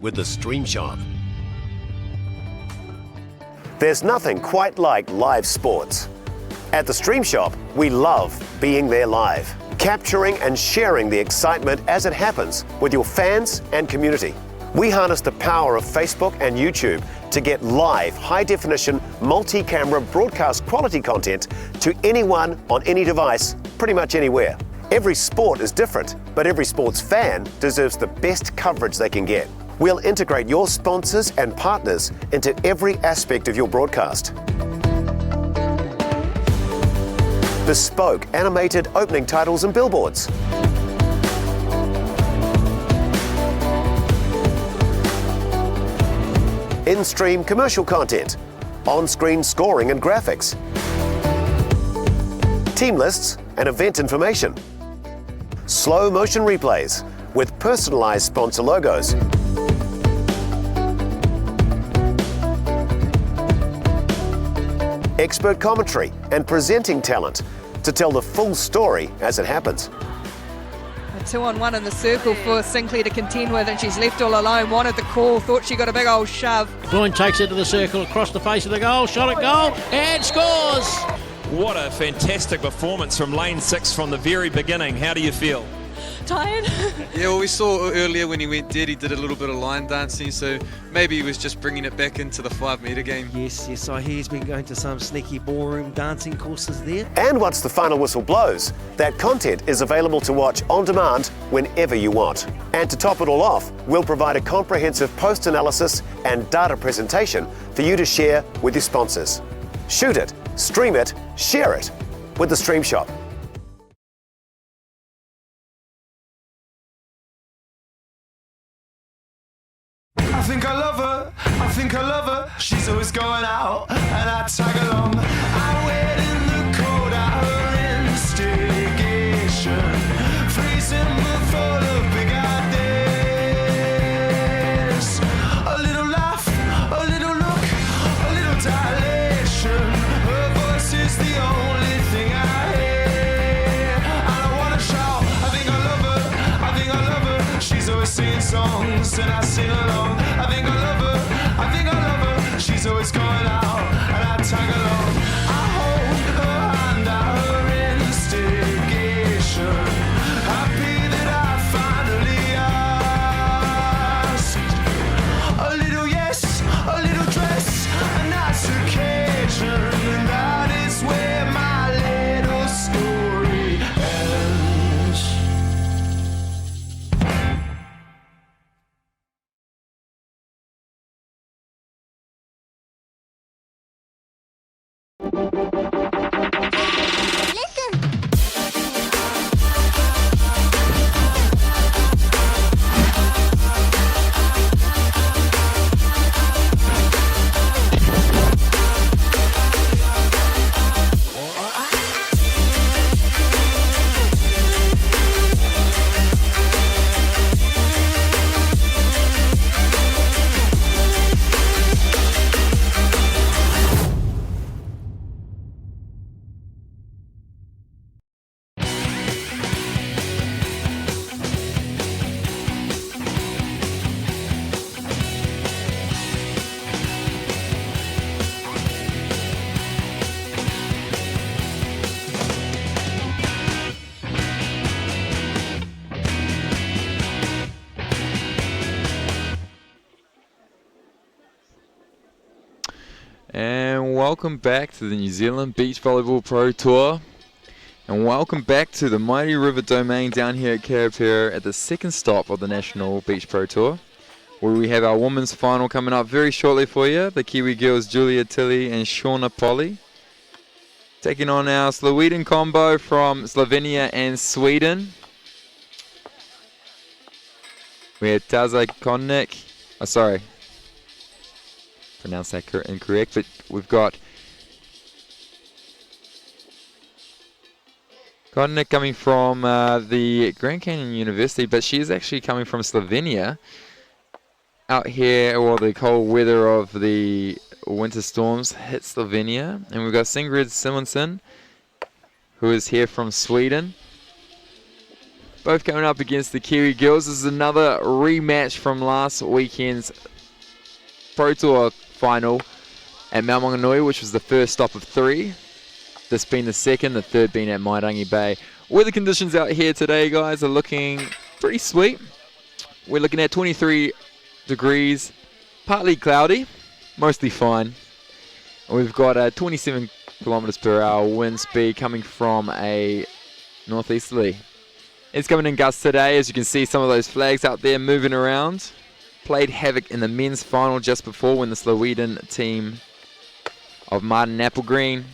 with the Stream Shop. There's nothing quite like live sports. At the Stream Shop, we love being there live, capturing and sharing the excitement as it happens with your fans and community. We harness the power of Facebook and YouTube to get live, high-definition, multi-camera broadcast quality content to anyone on any device, pretty much anywhere. Every sport is different, but every sports fan deserves the best coverage they can get. We'll integrate your sponsors and partners into every aspect of your broadcast. Bespoke animated opening titles and billboards. In-stream commercial content, on-screen scoring and graphics, team lists and event information, slow motion replays with personalized sponsor logos, expert commentary and presenting talent to tell the full story as it happens. A 2-on-1 in the circle for Sinclair to contend with, and she's left all alone. Wanted the call, thought she got a big old shove. Boyne takes it to the circle, across the face of the goal, shot at goal, and scores! What a fantastic performance from lane 6 from the very beginning. How do you feel? Tired? Yeah, well, we saw earlier when he went dead, he did a little bit of line dancing, so maybe he was just bringing it back into the 5-metre game. Yes, I hear he's been going to some sneaky ballroom dancing courses there. And once the final whistle blows, that content is available to watch on demand whenever you want. And to top it all off, we'll provide a comprehensive post-analysis and data presentation for you to share with your sponsors. Shoot it, stream it, share it with the Stream Shop. I think I love her, she's always going out, and I tag along. I wait in the cold at her instigation, freezing but full of big ideas. A little laugh, a little look, a little dilation, her voice is the only thing I hear, and I wanna shout, I think I love her, she's always singing songs, and I sing along. I think I love her, she's always going out, and I tag along. I hold her hand at her instigation, happy that I finally asked. A little yes, a little dress, a nice occasion, and that is where my little story ends. And welcome back to the New Zealand Beach Volleyball Pro Tour. And welcome back to the Mighty River Domain down here at Karapiro at the second stop of the National Beach Pro Tour, where we have our women's final coming up very shortly for you. The Kiwi girls Julia Tilly and Shauna Polly taking on our Slowedan combo from Slovenia and Sweden. We have Taza Konnik. Oh, sorry. Pronounced that incorrect, but we've got Konnik coming from the Grand Canyon University, but she is actually coming from Slovenia. Out here, while the cold weather of the winter storms hit Slovenia. And we've got Sigrid Simonsen, who is here from Sweden. Both coming up against the Kiwi girls. This is another rematch from last weekend's Pro Tour final at Mount Maunganui, which was the first stop of 3. This being the second, the third being at Mairangi Bay. Weather conditions out here today, guys, are looking pretty sweet. We're looking at 23 degrees, partly cloudy, mostly fine. We've got a 27 kilometers per hour wind speed coming from a northeasterly. It's coming in gusts today, as you can see some of those flags out there moving around. Played havoc in the men's final just before when the Slowedan team of Martin Applegreen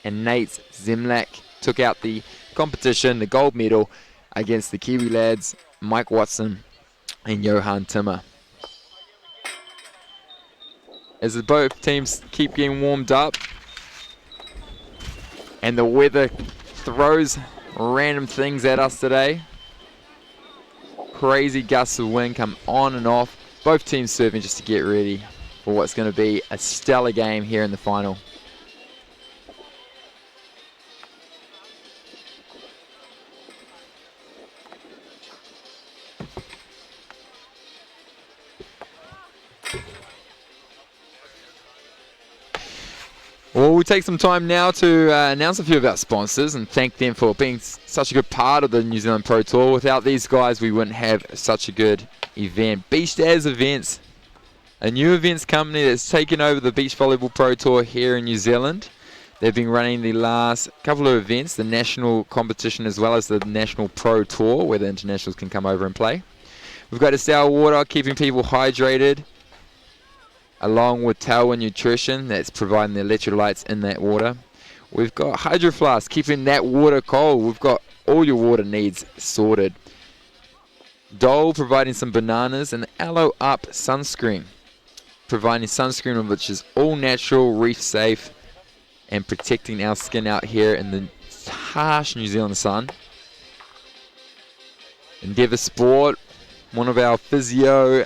and Nate Zemlak took out the competition, the gold medal, against the Kiwi lads, Mike Watson and Johan Timmer. As the both teams keep getting warmed up and the weather throws random things at us today. Crazy gusts of wind come on and off. Both teams serving just to get ready for what's going to be a stellar game here in the final. Well, we'll take some time now to announce a few of our sponsors and thank them for being such a good part of the New Zealand Pro Tour. Without these guys, we wouldn't have such a good event. Beach Days Events, a new events company that's taken over the Beach Volleyball Pro Tour here in New Zealand. They've been running the last couple of events, the national competition as well as the National Pro Tour, where the internationals can come over and play. We've got Estelle Water, keeping people hydrated, along with Tailwind Nutrition, that's providing the electrolytes in that water. We've got Hydro Flask, keeping that water cold. We've got all your water needs sorted. Dole providing some bananas, and Aloe Up Sunscreen, providing sunscreen which is all natural, reef safe, and protecting our skin out here in the harsh New Zealand sun. Endeavour Sport, one of our physio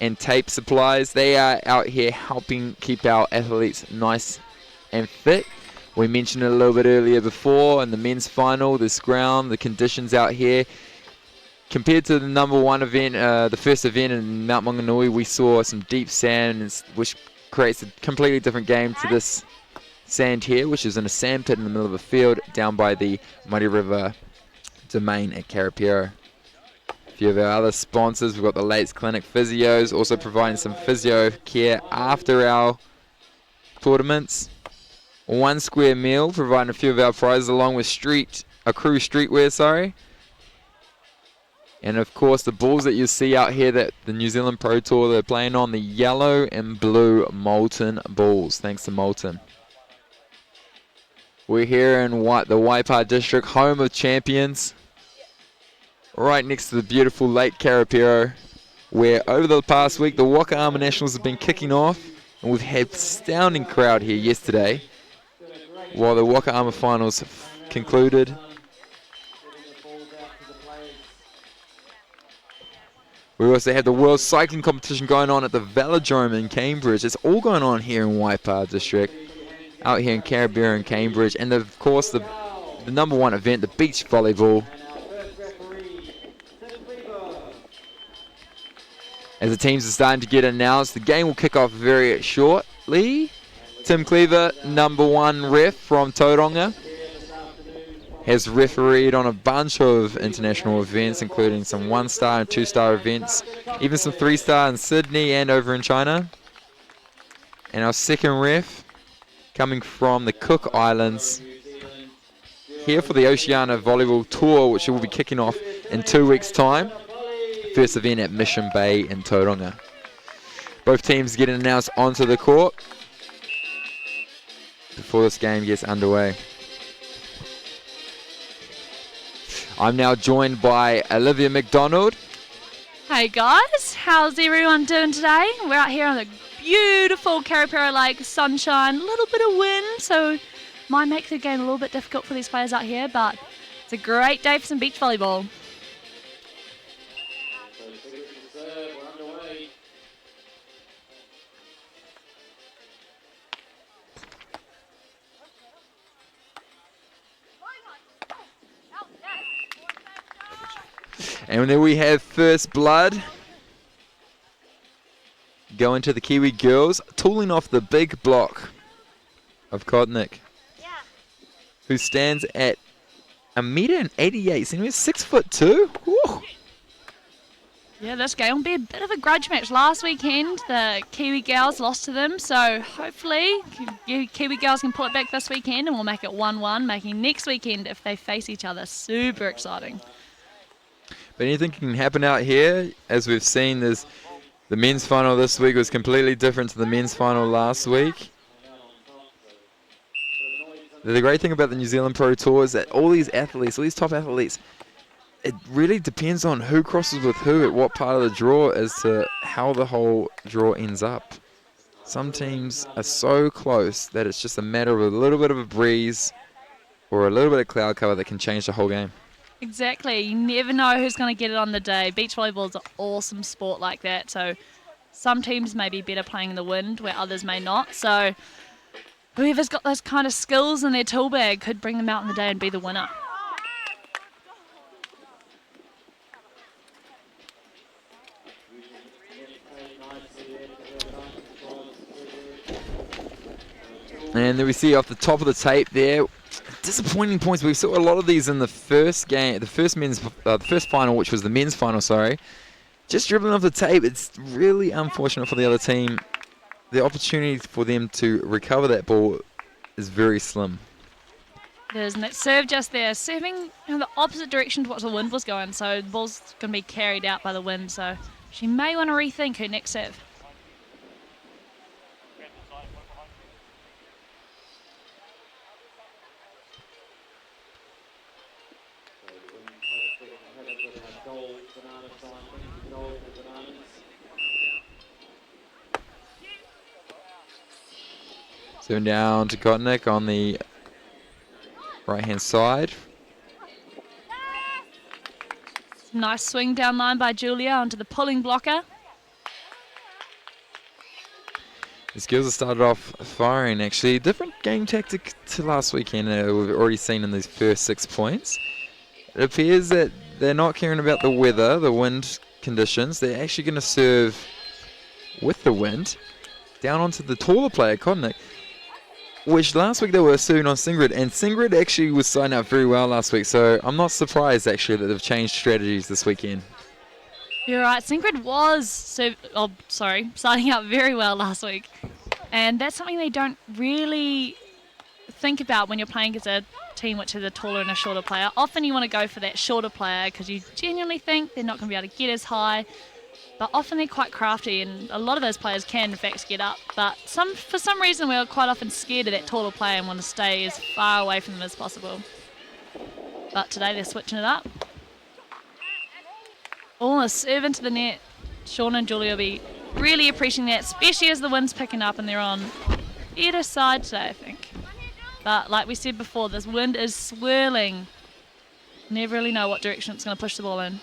and tape supplies. They are out here helping keep our athletes nice and fit. We mentioned it a little bit earlier before in the men's final, this ground, the conditions out here. Compared to the number one event, the first event in Mount Maunganui, we saw some deep sand, which creates a completely different game to this sand here, which is in a sand pit in the middle of a field down by the Muddy River domain at Karapiro. A few of our other sponsors, we've got the Lates Clinic Physios, also providing some physio care after our tournaments. One Square Meal, providing a few of our prizes along with crew streetwear, And of course the balls that you see out here that the New Zealand Pro Tour, they're playing on the yellow and blue Molten balls, thanks to Molten. We're here in the Waipā district, home of champions, right next to the beautiful Lake Karapiro, where over the past week the Waikato Nationals have been kicking off, and we've had an astounding crowd here yesterday while the Waikato finals concluded. We also had the World Cycling Competition going on at the Velodrome in Cambridge. It's all going on here in Waipā district, out here in Karapiro and Cambridge, and of course the number one event, the beach volleyball. As the teams are starting to get announced, the game will kick off very shortly. Tim Cleaver, number one ref from Tauranga, has refereed on a bunch of international events, including some 1-star and 2-star events, even some 3-star in Sydney and over in China. And our second ref, coming from the Cook Islands, here for the Oceania Volleyball Tour, which will be kicking off in 2 weeks' time. First event at Mission Bay in Tauranga. Both teams getting announced onto the court before this game gets underway. I'm now joined by Olivia McDonald. Hey guys, how's everyone doing today? We're out here on the beautiful Karapiro Lake, sunshine, a little bit of wind, so might make the game a little bit difficult for these players out here, but it's a great day for some beach volleyball. And then we have first blood going to the Kiwi girls, tooling off the big block of Kodnik, who stands at 1.88 meters, 6'2". Woo. Yeah, this game will be a bit of a grudge match. Last weekend, the Kiwi girls lost to them, so hopefully Kiwi girls can pull it back this weekend and we'll make it 1-1, making next weekend, if they face each other, super exciting. But anything can happen out here. As we've seen, the men's final this week was completely different to the men's final last week. The great thing about the New Zealand Pro Tour is that all these athletes, all these top athletes, it really depends on who crosses with who at what part of the draw as to how the whole draw ends up. Some teams are so close that it's just a matter of a little bit of a breeze or a little bit of cloud cover that can change the whole game. Exactly. You never know who's going to get it on the day. Beach volleyball is an awesome sport like that. So some teams may be better playing in the wind where others may not. So whoever's got those kind of skills in their tool bag could bring them out in the day and be the winner. And then we see off the top of the tape there, disappointing points. We saw a lot of these in the first game, the first final, which was the men's final, sorry. Just dribbling off the tape, it's really unfortunate for the other team. The opportunity for them to recover that ball is very slim. There's that serve just there, serving in the opposite direction to what the wind was going, so the ball's going to be carried out by the wind, so she may want to rethink her next serve. Serving down to Kotnik on the right-hand side. Nice swing down line by Julia onto the pulling blocker. These girls have started off firing, actually. Different game tactic to last weekend we've already seen in these first 6 points. It appears that they're not caring about the weather, the wind conditions. They're actually going to serve with the wind down onto the taller player, Kotnik, which last week they were serving on Singrid, and Singrid actually was starting out very well last week, so I'm not surprised actually that they've changed strategies this weekend. You're right, Singrid was starting out very well last week, and that's something they don't really think about when you're playing against a team which is a taller and a shorter player. Often you want to go for that shorter player because you genuinely think they're not going to be able to get as high. But often they're quite crafty, and a lot of those players can, in fact, get up. But for some reason, we're quite often scared of that taller player and want to stay as far away from them as possible. But today they're switching it up. Oh, a serve into the net. Sean and Julia will be really appreciating that, especially as the wind's picking up and they're on either side today, I think. But like we said before, this wind is swirling. Never really know what direction it's going to push the ball in.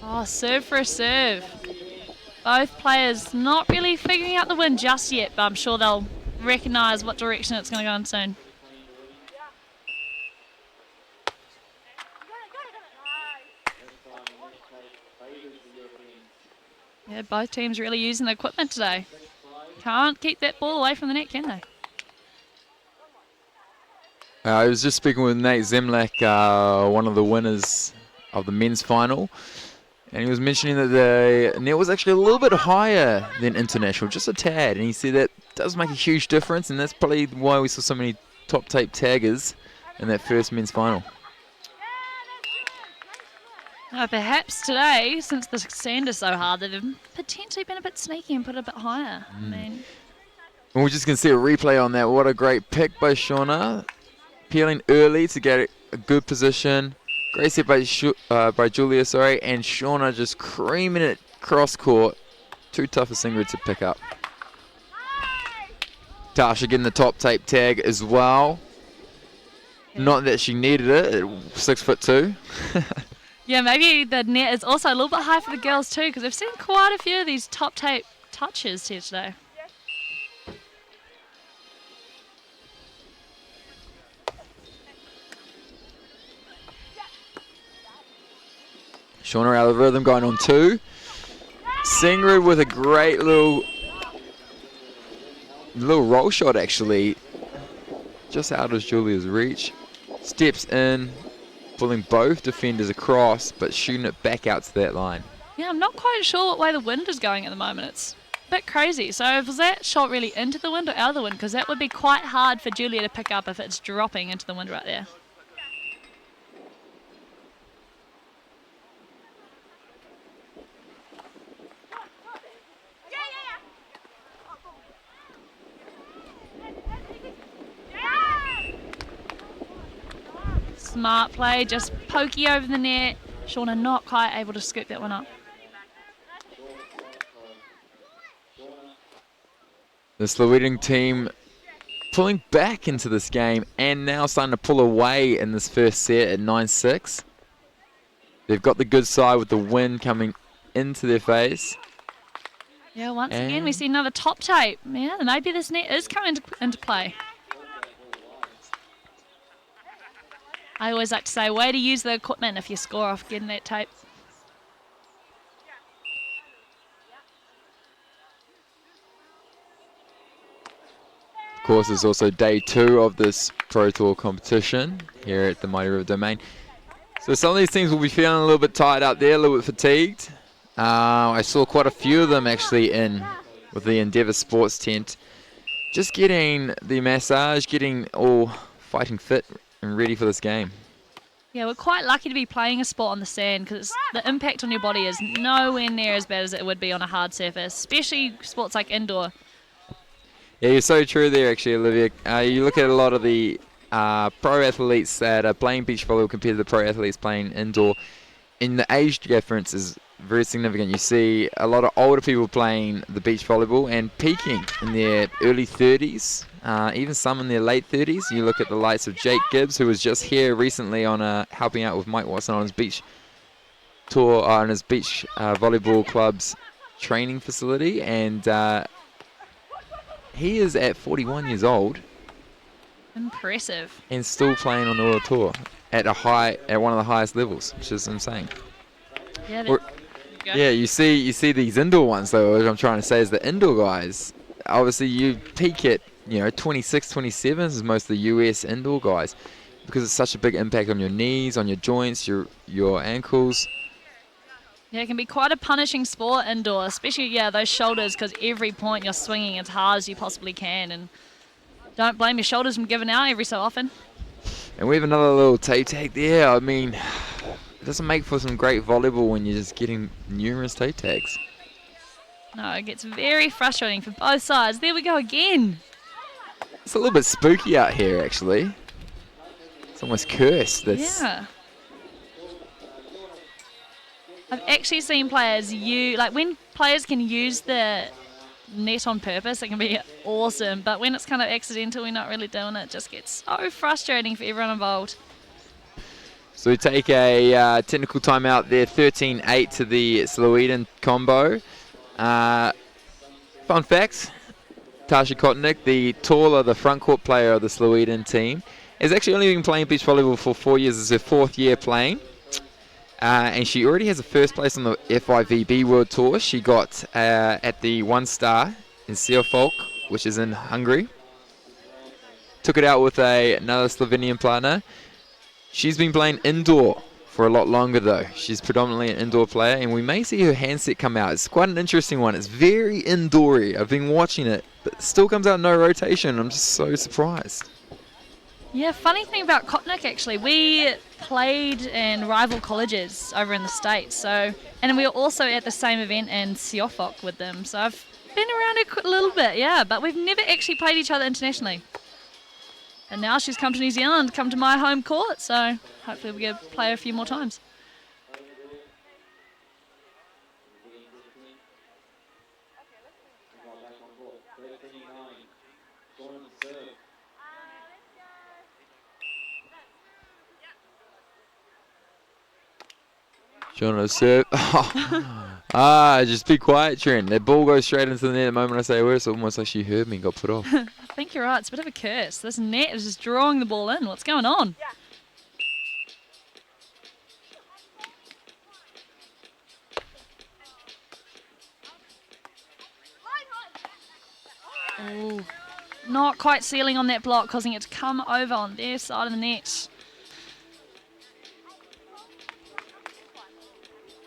Oh, serve for a serve. Both players not really figuring out the wind just yet, but I'm sure they'll recognise what direction it's going to go in soon. Yeah, both teams really using the equipment today. Can't keep that ball away from the net, can they? I was just speaking with Nate Zemlak, one of the winners of the men's final. And he was mentioning that the net was actually a little bit higher than international, just a tad. And he said that does make a huge difference, and that's probably why we saw so many top tape taggers in that first men's final. Perhaps today, since the sand is so hard, they've potentially been a bit sneaky and put it a bit higher. I mean, And we're just going to see a replay on that. What a great pick by Shauna. Peeling early to get a good position. Great set by Julia, and Shauna just creaming it cross court. Too tough for Singrid to pick up. Tasha getting the top tape tag as well. Yeah. Not that she needed it at 6'2". Yeah, maybe the net is also a little bit high for the girls too, because we've seen quite a few of these top tape touches here today. Shauna out of rhythm, going on 2. Singrid with a great little roll shot, actually. Just out of Julia's reach. Steps in, pulling both defenders across, but shooting it back out to that line. Yeah, I'm not quite sure what way the wind is going at the moment. It's a bit crazy. So was that shot really into the wind or out of the wind? Because that would be quite hard for Julia to pick up if it's dropping into the wind right there. Smart play, just pokey over the net. Shauna not quite able to scoop that one up. The Slovenian team pulling back into this game and now starting to pull away in this first set at 9-6. They've got the good side with the wind coming into their face. Yeah, once again we see another top tape. Yeah, maybe this net is coming into play. I always like to say, way to use the equipment if you score off getting that tape. Of course, it's also day 2 of this Pro Tour competition here at the Mighty River Domain. So some of these teams will be feeling a little bit tired out there, a little bit fatigued. I saw quite a few of them actually in with the Endeavour Sports tent. Just getting the massage, getting all fighting fit and ready for this game. Yeah, we're quite lucky to be playing a sport on the sand because the impact on your body is nowhere near as bad as it would be on a hard surface, especially sports like indoor. Yeah, you're so true there actually, Olivia. You look at a lot of the pro athletes that are playing beach volleyball compared to the pro athletes playing indoor, and the age difference is very significant. You see a lot of older people playing the beach volleyball and peaking in their early 30s, even some in their late 30s. You look at the likes of Jake Gibbs, who was just here recently on helping out with Mike Watson on his beach tour, on his beach volleyball club's training facility, and he is at 41 years old. Impressive. And still playing on the World Tour at one of the highest levels, which is insane. Yeah, yeah, you see these indoor ones though. What I'm trying to say is the indoor guys, obviously you peak at 26, 27 is most of the US indoor guys because it's such a big impact on your knees, on your joints, your ankles. Yeah, it can be quite a punishing sport indoor, especially those shoulders, because every point you're swinging as hard as you possibly can, and don't blame your shoulders from giving out every so often. And we have another little tape tag there. I mean, it doesn't make for some great volleyball when you're just getting numerous tape tags. No, it gets very frustrating for both sides. There we go again. It's a little bit spooky out here, actually. It's almost cursed. Yeah. I've actually seen players when players can use the net on purpose, it can be awesome. But when it's kind of accidental, we're not really doing it. It just gets so frustrating for everyone involved. So we take a technical timeout there, 13-8 to the Slovenian combo. Fun fact, Tasha Kotnik, the taller, the front court player of the Slovenian team, has actually only been playing beach volleyball for 4 years. It's her 4th year playing. And she already has a first place on the FIVB World Tour. She got at the 1 star in Siofok, which is in Hungary. Took it out with another Slovenian partner. She's been playing indoor for a lot longer though. She's predominantly an indoor player, and we may see her handset come out. It's quite an interesting one. It's very indoory. I've been watching it, but it still comes out no rotation. I'm just so surprised. Yeah, funny thing about Kotnik actually, we played in rival colleges over in the States, and we were also at the same event in Siofok with them, so I've been around a little bit, but we've never actually played each other internationally. And now she's come to New Zealand, come to my home court, so hopefully we get to play a few more times. Shauna serve. Just be quiet, Trent. That ball goes straight into the net the moment I say a word. It's almost like she heard me and got put off. I think you're right. It's a bit of a curse. This net is just drawing the ball in. What's going on? Ooh. Not quite sealing on that block, causing it to come over on their side of the net.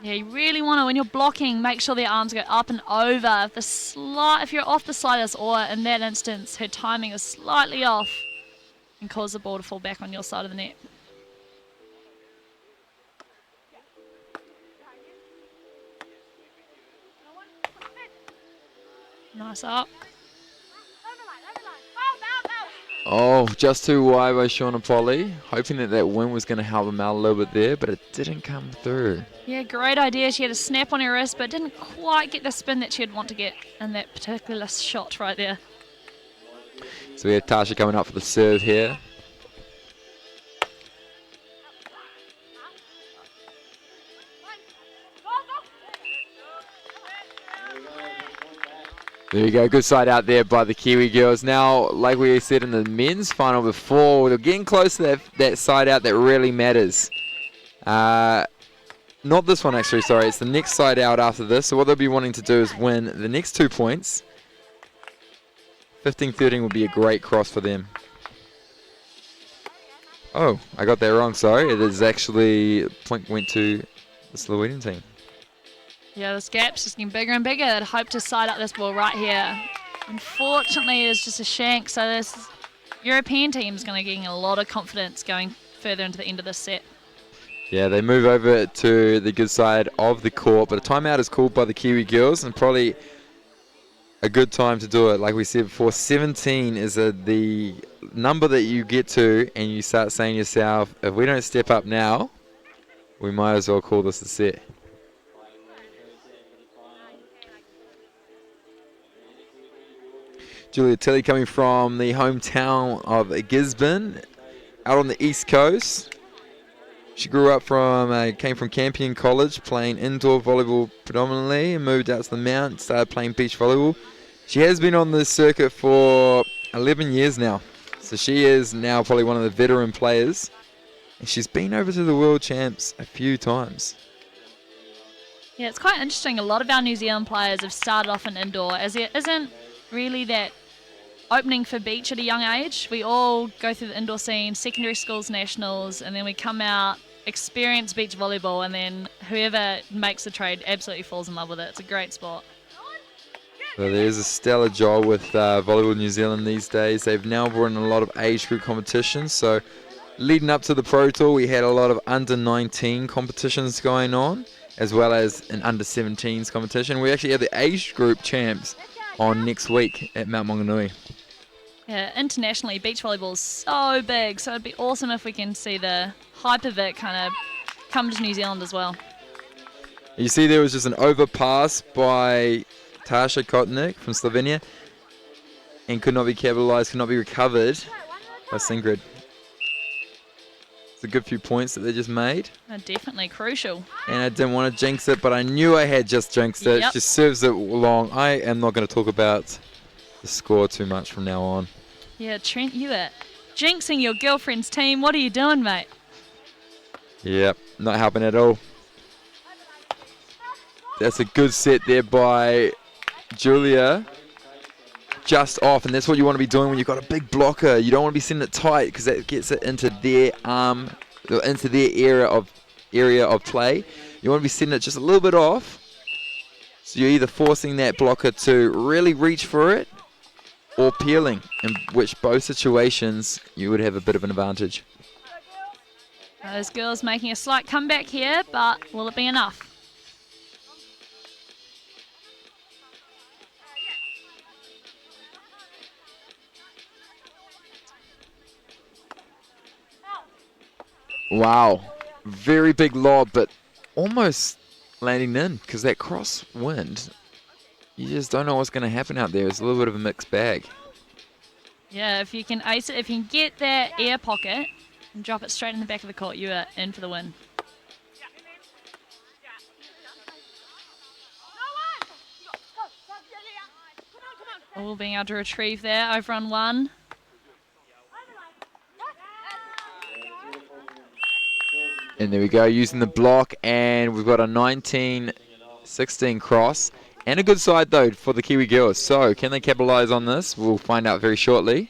Yeah, you really want to, when you're blocking, make sure their arms go up and over. If you're off the sliders, or in that instance, her timing is slightly off, and cause the ball to fall back on your side of the net. Nice up. Oh, just too wide by Shauna Polly. Hoping that that win was going to help them out a little bit there, but it didn't come through. Yeah, great idea. She had a snap on her wrist, but didn't quite get the spin that she'd want to get in that particular shot right there. So we have Tasha coming up for the serve here. There you go, good side out there by the Kiwi girls. Now, like we said in the men's final before, they're getting close to that side out that really matters. Not this one actually, sorry, it's the next side out after this. So what they'll be wanting to do is win the next 2 points. 15-13 would be a great cross for them. Oh, I got that wrong, sorry. It is actually, point went to the Slovenian team. Yeah, this gap's just getting bigger and bigger. I'd hope to side up this ball right here. Unfortunately, it's just a shank, so this European team's going to gain a lot of confidence going further into the end of this set. Yeah, they move over to the good side of the court, but a timeout is called by the Kiwi girls, and probably a good time to do it. Like we said before, 17 is the number that you get to, and you start saying to yourself, if we don't step up now, we might as well call this a set. Julia Tilley coming from the hometown of Gisborne, out on the East Coast. She grew up came from Campion College, playing indoor volleyball predominantly, and moved out to the Mount, started playing beach volleyball. She has been on the circuit for 11 years now, so she is now probably one of the veteran players, and she's been over to the World Champs a few times. Yeah, it's quite interesting. A lot of our New Zealand players have started off in indoor, as there isn't really that opening for beach at a young age. We all go through the indoor scene, secondary schools, nationals, and then we come out, experience beach volleyball, and then whoever makes the trade absolutely falls in love with it. It's a great sport. So there's a stellar job with Volleyball New Zealand these days. They've now brought in a lot of age group competitions. So leading up to the Pro Tour, we had a lot of under-19 competitions going on, as well as an under-17s competition. We actually have the age group champs on next week at Mount Maunganui. Yeah, internationally, beach volleyball is so big, so it'd be awesome if we can see the hype of it kind of come to New Zealand as well. You see there was just an overpass by Tasha Kotnik from Slovenia, and could not be capitalized, could not be recovered by Singrid. It's a good few points that they just made. Definitely crucial. And I didn't want to jinx it, but I knew I had just jinxed it. Yep. Just serves it long. I am not going to talk about the score too much from now on. Yeah, Trent, you are jinxing your girlfriend's team. What are you doing, mate? Yep, not helping at all. That's a good set there by Julia. Just off, and that's what you want to be doing when you've got a big blocker. You don't want to be sending it tight, because that gets it into their into their area of play. You want to be sending it just a little bit off, so you're either forcing that blocker to really reach for it, or peeling, in which both situations you would have a bit of an advantage. Those girls making a slight comeback here, but will it be enough? Wow, very big lob, but almost landing in, because that crosswind, you just don't know what's going to happen out there. It's a little bit of a mixed bag. Yeah, if you can ace it, if you can get that air pocket and drop it straight in the back of the court, you are in for the win. All being able to retrieve there over on one. And there we go, using the block, and we've got a 19-16 cross. And a good side, though, for the Kiwi girls. So, can they capitalise on this? We'll find out very shortly.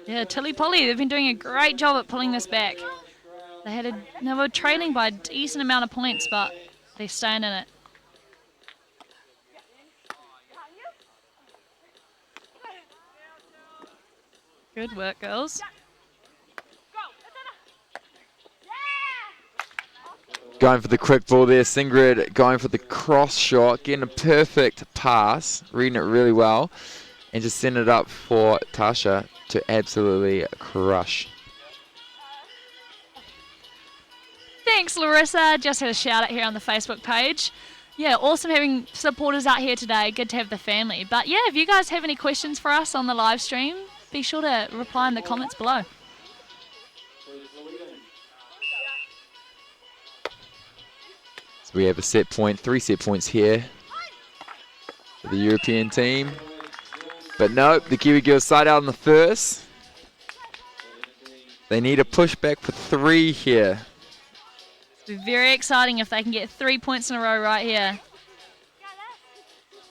Yeah, Tilly Polly, they've been doing a great job at pulling this back. They were trailing by a decent amount of points, but they're staying in it. Good work, girls. Going for the quick ball there. Singrid going for the cross shot, getting a perfect pass, reading it really well, and just send it up for Tasha to absolutely crush. Thanks, Larissa. Just had a shout out here on the Facebook page. Yeah, awesome having supporters out here today. Good to have the family. But yeah, if you guys have any questions for us on the live stream, be sure to reply in the comments below. So we have a set point, 3 set points here for the European team. But nope, the Kiwi girls side out on the first. They need a pushback for 3 here. It'll be very exciting if they can get 3 points in a row right here.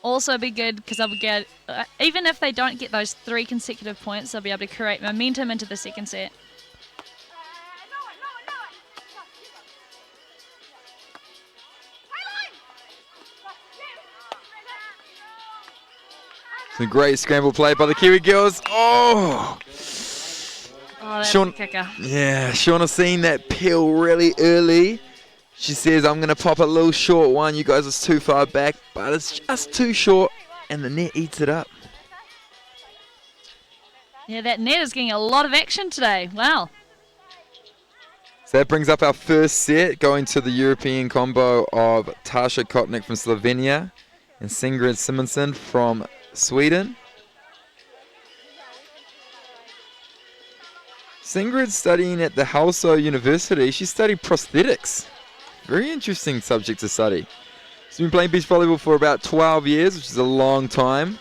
Also be good because they'll get, even if they don't get those 3 consecutive points, they'll be able to create momentum into the second set. Some great scramble play by the Kiwi girls. Oh! Oh, that's a kicker. Yeah, Shauna's seen that peel really early. She says, I'm going to pop a little short one. You guys are too far back, but it's just too short, and the net eats it up. Yeah, that net is getting a lot of action today. Wow. So that brings up our first set, going to the European combo of Tasha Kotnik from Slovenia and Singrid Simonsen from Sweden. Singrid's studying at the Halso University. She studied prosthetics. Very interesting subject to study. She's been playing beach volleyball for about 12 years, which is a long time.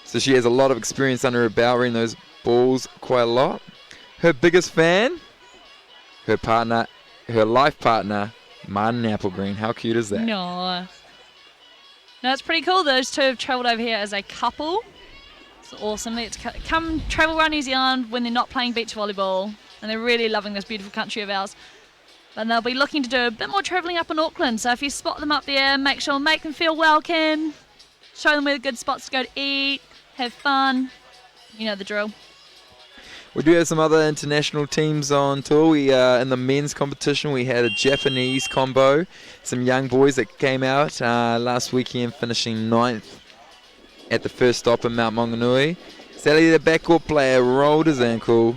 So she has a lot of experience under her belt, reading those balls quite a lot. Her biggest fan, her partner, her life partner, Martin Applegreen. How cute is that? No, it's pretty cool. Those two have travelled over here as a couple. It's awesome. They get to come travel around New Zealand when they're not playing beach volleyball, and they're really loving this beautiful country of ours. And they'll be looking to do a bit more travelling up in Auckland. So if you spot them up there, make them feel welcome. Show them where the good spots to go to eat, have fun. You know the drill. We do have some other international teams on tour. We in the men's competition, we had a Japanese combo. Some young boys that came out last weekend, finishing 9th at the first stop in Mount Maunganui. Sadly, the backcourt player rolled his ankle.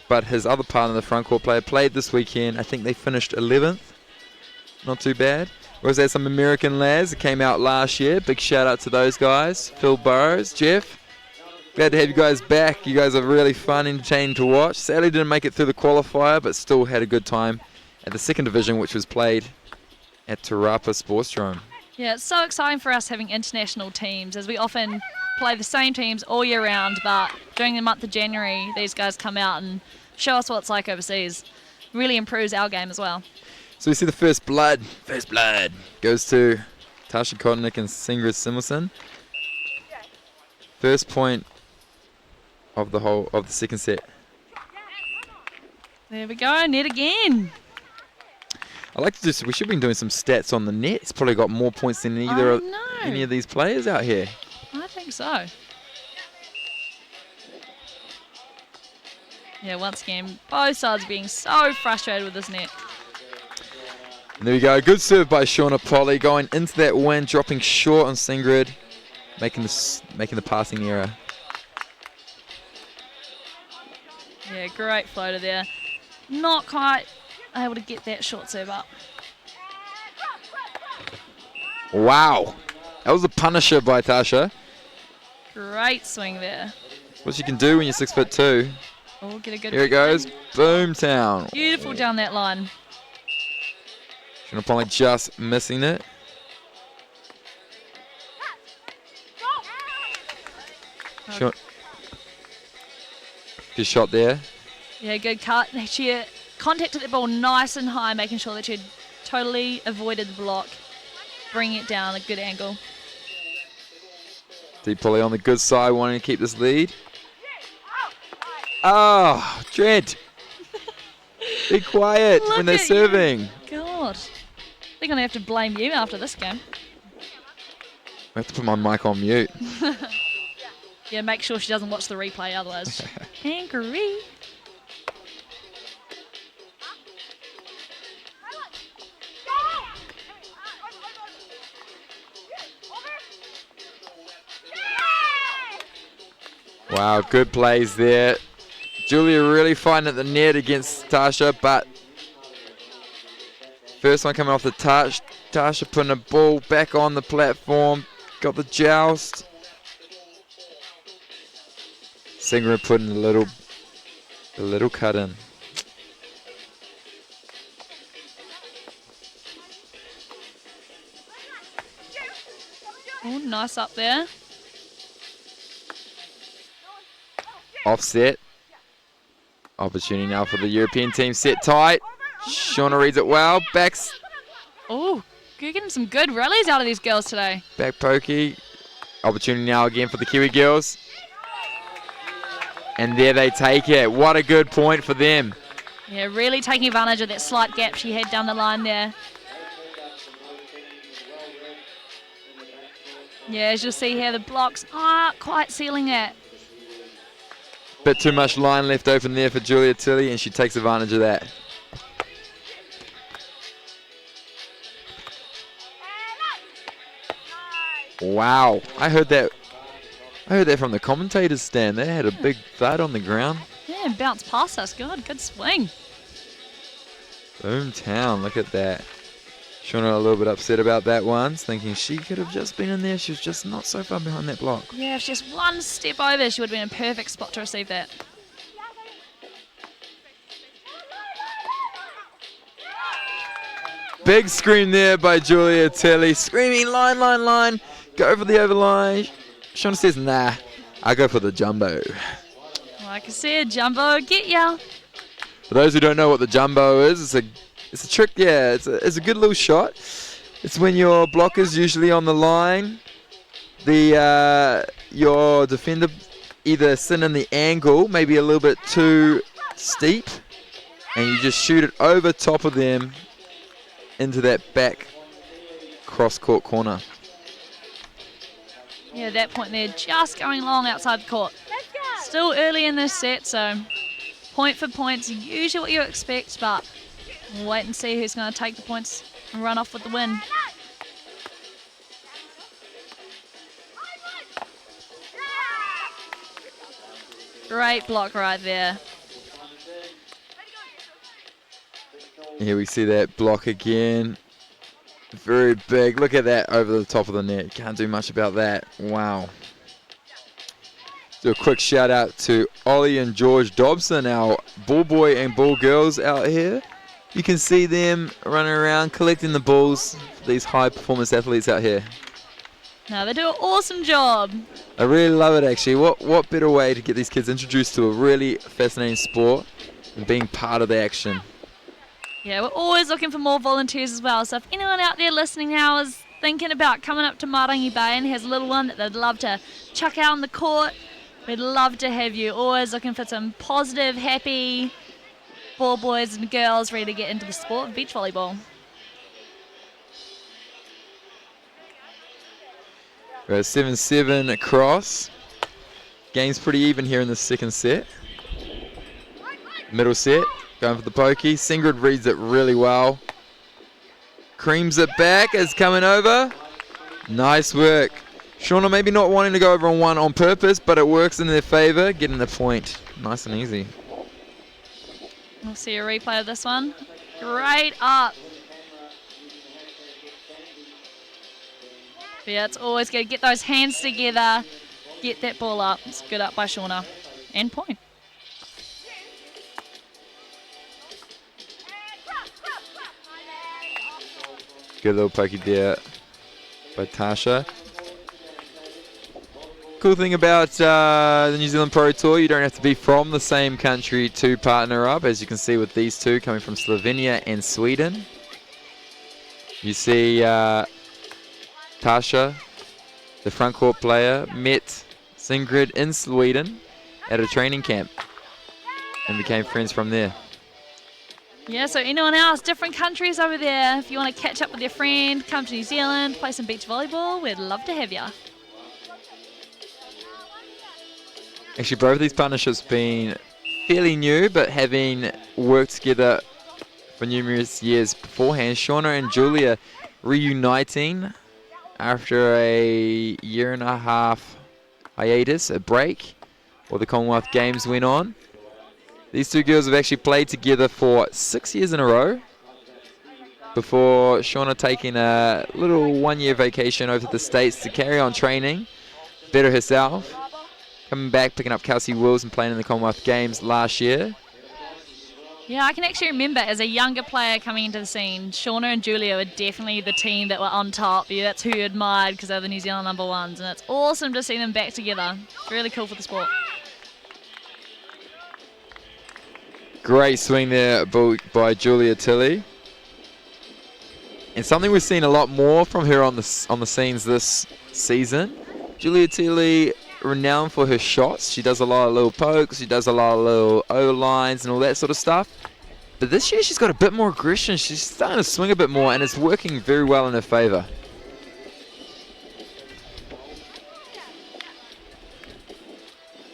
But his other partner, the frontcourt player, played this weekend. I think they finished 11th. Not too bad. We also had some American lads that came out last year. Big shout out to those guys. Phil Burrows, Jeff. Glad to have you guys back. You guys are really fun, entertaining to watch. Sadly didn't make it through the qualifier, but still had a good time at the second division, which was played at Te Rapa Sportsdrome. Yeah, it's so exciting for us having international teams, as we often play the same teams all year round, but during the month of January, these guys come out and show us what it's like overseas. Really improves our game as well. So we see the first blood. First blood goes to Tasha Kotnik and Singrid Simonsen. First point of the second set. There we go, net again. I like to we should have been doing some stats on the net. It's probably got more points than any of these players out here. I think so. Yeah, once again, both sides being so frustrated with this net. And there we go. Good serve by Shauna Polly, going into that win, dropping short on Singrid, making the passing error. Yeah, great floater there. Not quite able to get that short serve up. Wow. That was a punisher by Tasha. Great swing there. What you can do when you're 6'2". Oh, get a good. Here it goes. Boomtown. Beautiful down that line. Shauna Polly just missing it. Shot. Good shot there. Yeah, good cut. She contacted the ball nice and high, making sure that she had totally avoided the block. bringing it down a good angle. Deep volley on the good side, wanting to keep this lead. Oh, Dread. Be quiet when they're serving. God. They're going to have to blame you after this game. I have to put my mic on mute. Yeah, make sure she doesn't watch the replay, otherwise. Angry. Wow, good plays there. Julia really fighting at the net against Tasha, but first one coming off the touch. Tasha putting a ball back on the platform. Got the joust. Singer putting a little cut in. Oh, nice up there. Offset. Opportunity now for the European team. Set tight. Shauna reads it well. Backs. Oh, you're getting some good rallies out of these girls today. Back pokey. Opportunity now again for the Kiwi girls. And there they take it. What a good point for them. Yeah, really taking advantage of that slight gap she had down the line there. Yeah, as you'll see here, the blocks aren't quite sealing it. Bit too much line left open there for Julia Tilley, and she takes advantage of that. Wow, I heard that from the commentators' stand. They had a big thud on the ground. Yeah, and bounced past us. Good swing. Boomtown, look at that. Shauna a little bit upset about that one, thinking she could have just been in there. She was just not so far behind that block. Yeah, if just one step over, she would have been in a perfect spot to receive that. Big scream there by Julia Tilley. Screaming, line, line, line. Go for the overline. Shauna says, nah, I go for the jumbo. Like I said, jumbo, get ya. For those who don't know what the jumbo is, it's a trick, yeah. It's a good little shot. It's when your blocker's usually on the line. Your defender either sit in the angle, maybe a little bit too steep, and you just shoot it over top of them into that back cross-court corner. Yeah, at that point they're just going long outside the court. Still early in this set, so point for points, usually what you expect, but we'll wait and see who's going to take the points and run off with the win. Great block right there. Here we see that block again. Very big. Look at that over the top of the net. Can't do much about that. Wow. Do a quick shout out to Ollie and George Dobson, our ball boy and ball girls out here. You can see them running around collecting the balls for these high performance athletes out here. No, they do an awesome job. I really love it actually. What better way to get these kids introduced to a really fascinating sport and being part of the action. Yeah, we're always looking for more volunteers as well. So if anyone out there listening now is thinking about coming up to Marangi Bay and has a little one that they'd love to chuck out on the court, we'd love to have you. Always looking for some positive, happy ball boys and girls ready to get into the sport of beach volleyball. We're 7-7 across. Game's pretty even here in the second set. Middle set. Going for the pokey. Singrid reads it really well. Creams it back as coming over. Nice work. Shauna maybe not wanting to go over on one on purpose, but it works in their favour, getting the point. Nice and easy. We'll see a replay of this one. Great up. But yeah, it's always good. Get those hands together. Get that ball up. It's good up by Shauna. And point. Good little pokey there by Tasha. Cool thing about the New Zealand Pro Tour, you don't have to be from the same country to partner up, as you can see with these two coming from Slovenia and Sweden. You see Tasha, the front court player, met Sigrid in Sweden at a training camp and became friends from there. Yeah, so anyone else, different countries over there, if you want to catch up with your friend, come to New Zealand, play some beach volleyball, we'd love to have you. Actually, both of these partnerships been fairly new, but having worked together for numerous years beforehand. Shauna and Julia reuniting after a 1.5 year hiatus, a break, while the Commonwealth Games went on. These two girls have actually played together for 6 years in a row before Shauna taking a little 1-year vacation over to the States to carry on training, better herself. Coming back, picking up Kelsey Wills and playing in the Commonwealth Games last year. Yeah, I can actually remember as a younger player coming into the scene, Shauna and Julia were definitely the team that were on top. Yeah, that's who you admired because they're the New Zealand #1s, and it's awesome to see them back together. Really cool for the sport. Great swing there by Julia Tilley. And something we've seen a lot more from her on the scenes this season. Julia Tilley, renowned for her shots. She does a lot of little pokes, she does a lot of little O-lines and all that sort of stuff. But this year she's got a bit more aggression. She's starting to swing a bit more and it's working very well in her favour.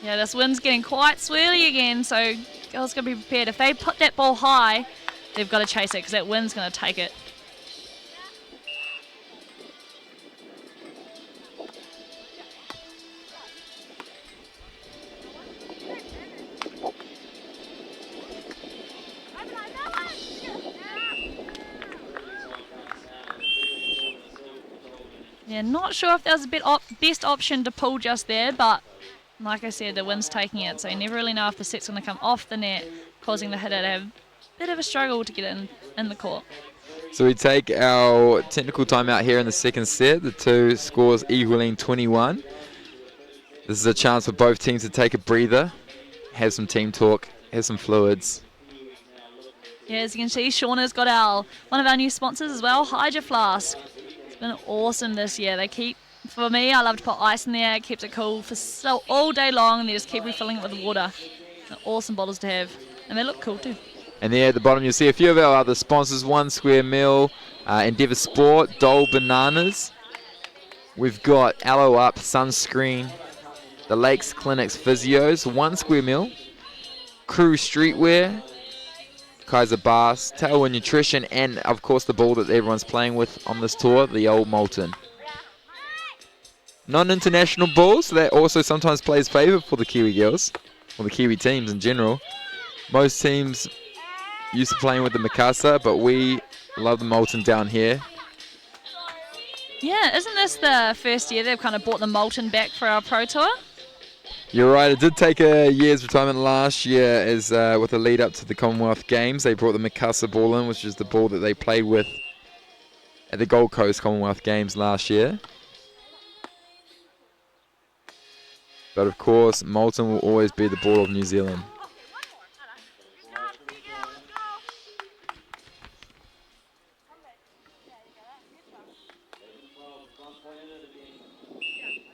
Yeah, this wind's getting quite swirly again, so girls got to be prepared. If they put that ball high, they've got to chase it because that wind's going to take it. Yeah, not sure if that was the best option to pull just there, but like I said, the wind's taking it, so you never really know if the set's going to come off the net, causing the hitter to have a bit of a struggle to get it in the court. So we take our technical timeout here in the second set. The two scores equaling 21. This is a chance for both teams to take a breather, have some team talk, have some fluids. Yeah, as you can see, Shauna's got one of our new sponsors as well, Hydro Flask. It's been awesome this year. For me, I love to put ice in there. It keeps it cool for all day long, and they just keep refilling it with water. They're awesome bottles to have, and they look cool too. And there at the bottom, you'll see a few of our other sponsors: One Square Meal, Endeavour Sport, Dole Bananas. We've got Aloe Up Sunscreen, the Lakes Clinics Physios, One Square Meal, Crew Streetwear, Kaiser Bass, Tailwind Nutrition, and of course the ball that everyone's playing with on this tour, the old Molten. Non-international balls, so that also sometimes plays favour for the Kiwi girls, or the Kiwi teams in general. Most teams used to playing with the Mikasa, but we love the Molten down here. Yeah, isn't this the first year they've kind of brought the Molten back for our Pro Tour? You're right, it did take a year's retirement last year as with the lead up to the Commonwealth Games. They brought the Mikasa ball in, which is the ball that they played with at the Gold Coast Commonwealth Games last year. But of course, Molten will always be the ball of New Zealand.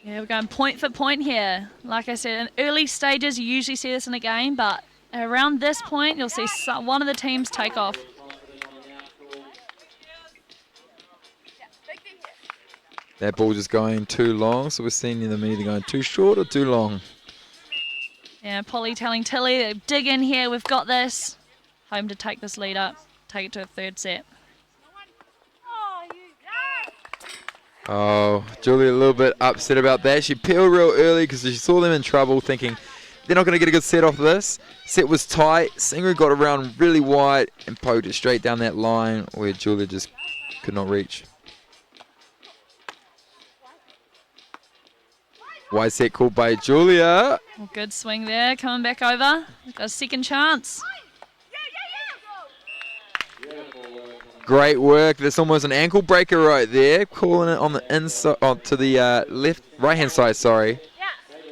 Yeah, we're going point for point here. Like I said, in early stages, you usually see this in a game, but around this point, you'll see one of the teams take off. That ball just going too long, so we're seeing them either going too short or too long. Yeah, Polly telling Tilly, dig in here, we've got this. Home to take this lead up, take it to a third set. Oh, Julia a little bit upset about that. She peeled real early because she saw them in trouble, thinking they're not going to get a good set off this. Set was tight. Singer got around really wide and poked it straight down that line where Julia just could not reach. Wide set called by Julia. Well, good swing there, coming back over. Got a second chance. Great work. That's almost an ankle breaker right there. Calling it on the inside, to the right-hand side, sorry,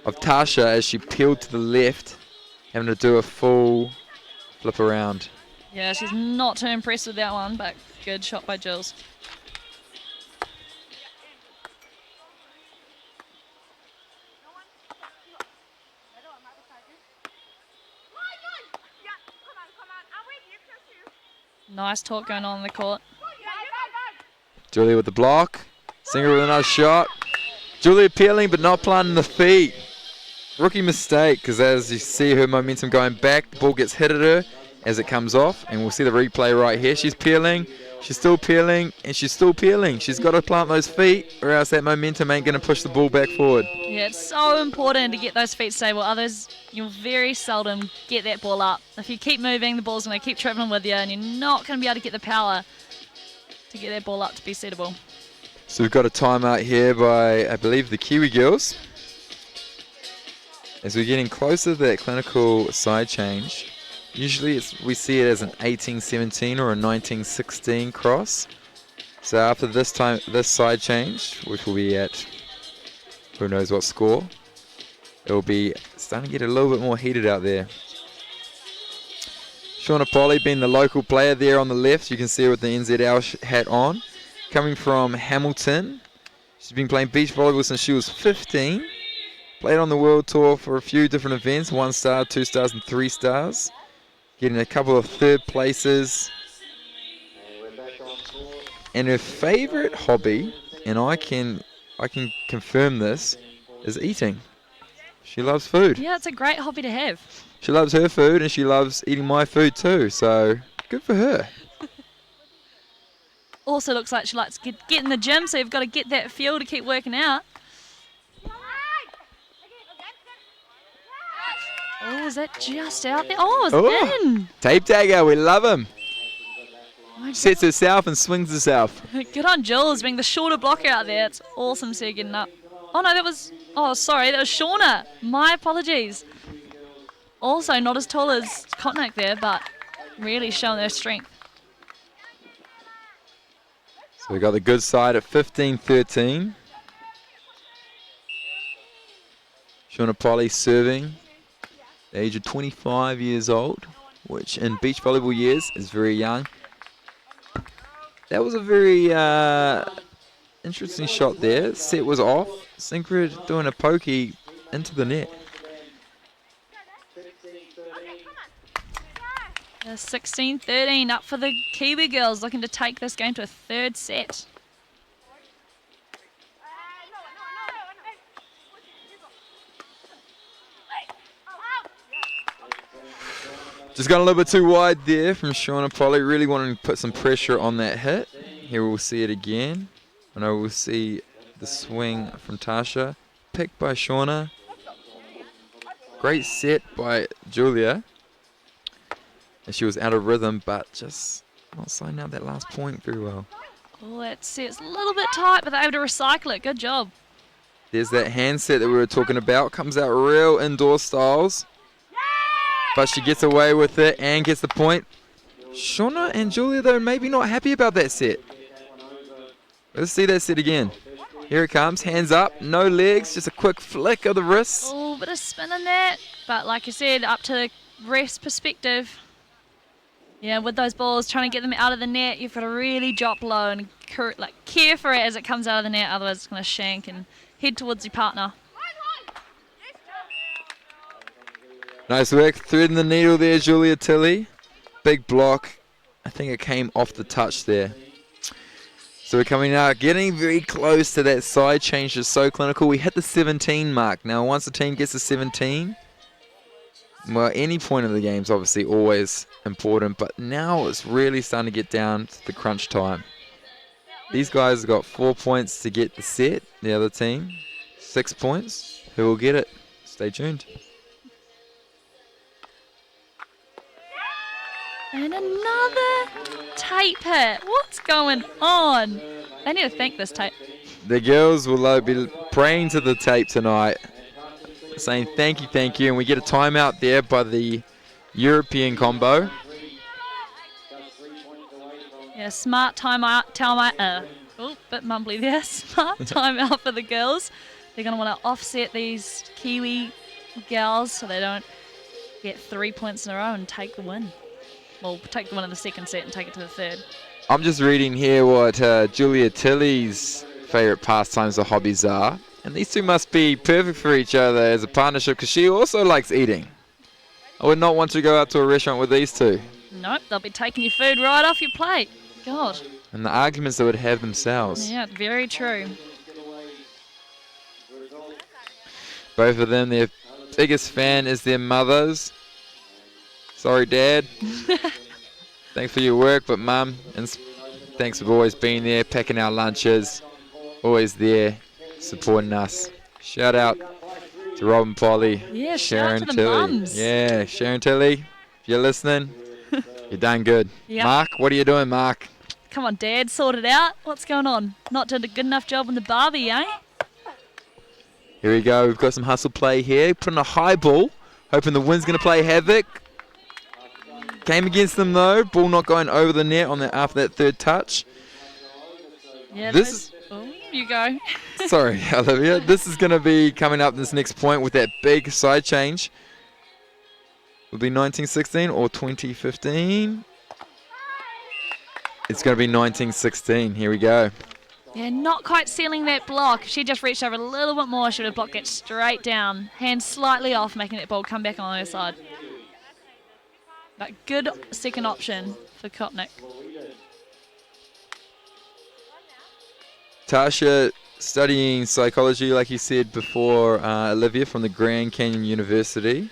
of Tasha as she peeled to the left, having to do a full flip around. Yeah, she's not too impressed with that one, but good shot by Jules. Nice talk going on the court. Julia with the block. Singer with another shot. Julia peeling but not planting the feet. Rookie mistake, because as you see her momentum going back, the ball gets hit at her as it comes off, and we'll see the replay right here. She's peeling, she's still peeling, and she's still peeling. She's got to plant those feet, or else that momentum ain't going to push the ball back forward. Yeah, it's so important to get those feet stable. Others, you'll very seldom get that ball up. If you keep moving, the ball's going to keep travelling with you, and you're not going to be able to get the power to get that ball up to be settable. So we've got a timeout here by, I believe, the Kiwi girls. As we're getting closer to that clinical side change, usually we see it as an 18-17 or a 19-16 cross. So after this side change, which will be at who knows what score, it will be starting to get a little bit more heated out there. Shauna Polly being the local player there on the left. You can see her with the NZL hat on. Coming from Hamilton. She's been playing beach volleyball since she was 15. Played on the World Tour for a few different events, 1 star, 2 stars and 3 stars. Getting a couple of third places. And her favourite hobby, and I can confirm this, is eating. She loves food. Yeah, it's a great hobby to have. She loves her food and she loves eating my food too, so good for her. Also looks like she likes to get in the gym, so you've got to get that fuel to keep working out. Oh, is that just out there? Oh, it's in. Tape tagger, we love him. Sets herself and swings herself. Good on Jules being the shorter blocker out there. It's awesome to see her getting up. Oh, no, that was Shauna. My apologies. Also not as tall as Kotnik there, but really showing their strength. So we got the good side at 15-13. Shauna Polly serving. The age of 25 years old, which in beach volleyball years is very young. That was a very interesting shot there. Set was off. Sinclair doing a pokey into the net. 16-13 up for the Kiwi girls, looking to take this game to a third set. Just got a little bit too wide there from Shauna Polly. Really wanting to put some pressure on that hit. Here we'll see it again. I know we'll see the swing from Tasha. Picked by Shauna. Great set by Julia. And she was out of rhythm, but just not sliding out that last point very well. Oh, that set's a little bit tight, but they're able to recycle it. Good job. There's that hand set that we were talking about. Comes out real indoor styles. But she gets away with it and gets the point. Shauna and Julia, though, maybe not happy about that set. Let's see that set again. Here it comes. Hands up. No legs. Just a quick flick of the wrists. Oh, bit of spin in that. But like you said, up to the ref's perspective. Yeah, with those balls, trying to get them out of the net, you've got to really drop low and care for it as it comes out of the net. Otherwise, it's going to shank and head towards your partner. Nice work, threading the needle there, Julia Tilley. Big block. I think it came off the touch there. So we're coming out, getting very close to that side change. It's so clinical. We hit the 17 mark. Now, once the team gets to 17, well, any point of the game is obviously always important, but now it's really starting to get down to the crunch time. These guys have got 4 points to get the set. The other team, 6 points. Who will get it? Stay tuned. And another tape hit. What's going on? They need to thank this tape. The girls will be praying to the tape tonight, saying thank you, and we get a timeout there by the European combo. Yeah, smart timeout. Bit mumbly there. Smart timeout for the girls. They're going to want to offset these Kiwi gals so they don't get 3 points in a row and take the win. Well, take the win in the second set and take it to the third. I'm just reading here what Julia Tilley's favourite pastimes or hobbies are. And these two must be perfect for each other as a partnership because she also likes eating. I would not want to go out to a restaurant with these two. Nope, they'll be taking your food right off your plate. God. And the arguments they would have themselves. Yeah, very true. Both of them, their biggest fan is their mothers. Sorry, Dad. Thanks for your work, but Mum, and thanks for always being there, packing our lunches, always there, supporting us. Shout out to Rob and Polly, Yeah, Sharon, shout out to the Tilly. mums. Yeah, Sharon, Tilly, if you're listening, you're done good. Yep. Mark, what are you doing, Mark? Come on, Dad, sort it out. What's going on? Not doing a good enough job on the barbie, eh? Here we go. We've got some hustle play here. Putting a high ball, hoping the wind's going to play havoc. Came against them though. Ball not going over the net on after that third touch. Yeah, This is Oh, you go. sorry, Olivia. This is going to be coming up this next point with that big side change. Will be 1916 or 2015. It's going to be 1916. Here we go. Yeah, not quite sealing that block. If she just reached over a little bit more, she would have blocked it straight down. Hands slightly off, making that ball come back on her side. But good second option for Kopnik. Tasha studying psychology, like you said before, Olivia, from the Grand Canyon University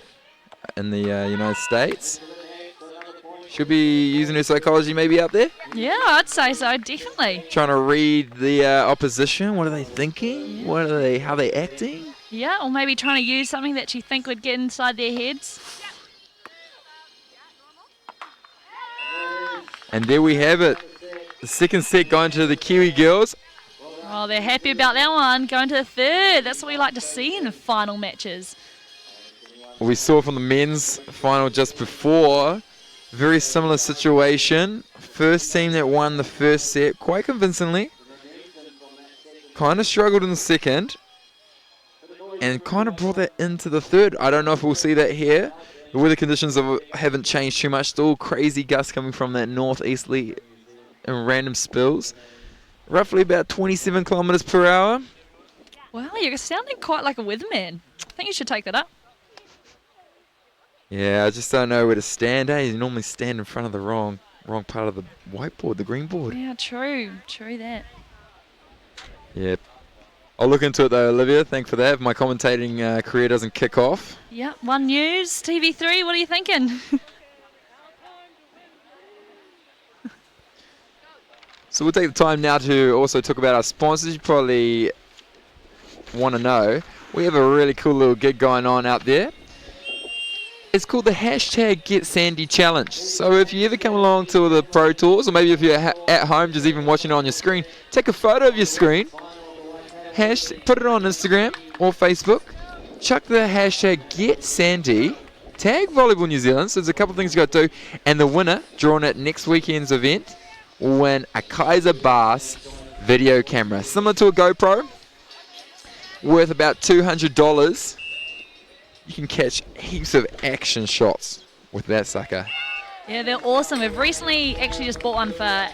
in the United States. She'll be using her psychology maybe out there, Yeah, I'd say so, definitely. trying to read the opposition. What are they thinking? How are they acting? Yeah, or maybe trying to use something that you think would get inside their heads. And there we have it. The second set going to the Kiwi girls. Oh, they're happy about that one. Going to the third. That's what we like to see in the final matches. We saw from the men's final just before, very similar situation. First team that won the first set quite convincingly. Kind of struggled in the second. And kind of brought that into the third. I don't know if we'll see that here. The weather conditions haven't changed too much. Still crazy gusts coming from that northeasterly and random spills. Roughly about 27 kilometers per hour. Wow, you're sounding quite like a weatherman. I think you should take that up. Yeah, I just don't know where to stand. You normally stand in front of the wrong part of the whiteboard, the green board. Yeah, true. True that. Yep. I'll look into it though, Olivia. Thanks for that. If my commentating career doesn't kick off. Yeah, One News, TV3, what are you thinking? So we'll take the time now to also talk about our sponsors. You probably want to know. We have a really cool little gig going on out there. It's called the #GetSandy Challenge. So if you ever come along to the Pro Tours, or maybe if you're at home just even watching it on your screen, take a photo of your screen, put it on Instagram or Facebook, chuck the #GetSandy, tag Volleyball New Zealand. So there's a couple of things you got to do, and the winner, drawn at next weekend's event, will win a Kaiser Bass video camera, similar to a GoPro, worth about $200. You can catch heaps of action shots with that sucker. Yeah, they're awesome. We've recently actually just bought one for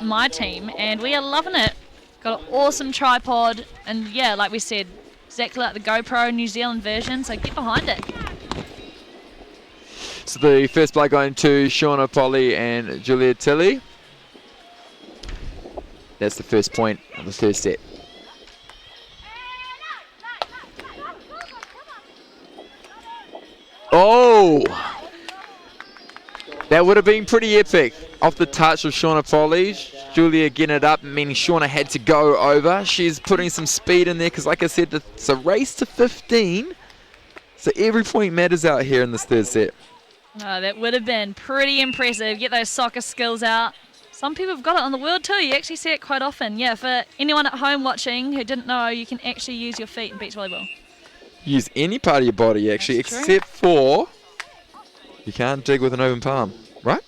my team, and we are loving it. Got an awesome tripod, and yeah, like we said, exactly like the GoPro New Zealand version, so get behind it. So the first play going to Shauna Polly and Julia Tilly. That's the first point of the third set. Oh! That would have been pretty epic. Off the touch of Shauna Polly. Julia getting it up, meaning Shauna had to go over. She's putting some speed in there because, like I said, it's a race to 15. So every point matters out here in this third set. Oh, that would have been pretty impressive. Get those soccer skills out. Some people have got it on the world too. You actually see it quite often. Yeah, for anyone at home watching who didn't know, you can actually use your feet in beach volleyball. Use any part of your body, actually, That's true. except for you can't dig with an open palm, right?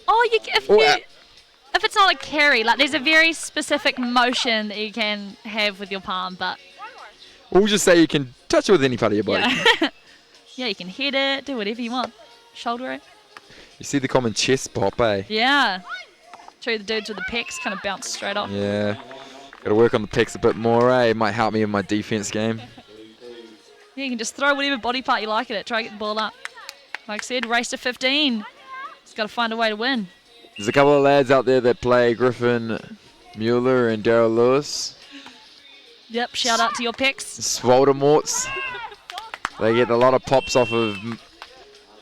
Oh, if it's not a carry, like there's a very specific motion that you can have with your palm, but We'll just say you can touch it with any part of your body. yeah, yeah, you can hit it, do whatever you want, shoulder it. You see the common chest pop, eh? Yeah, true. The dudes with the pecs kind of bounce straight off. Yeah. Got to work on the pecs a bit more, eh? It might help me in my defense game. Yeah, you can just throw whatever body part you like at it. Try to get the ball up. Like I said, race to 15. Just got to find a way to win. There's a couple of lads out there that play Griffin Mueller and Daryl Lewis. Yep, shout out to your picks. Swoldemorts. They get a lot of pops off of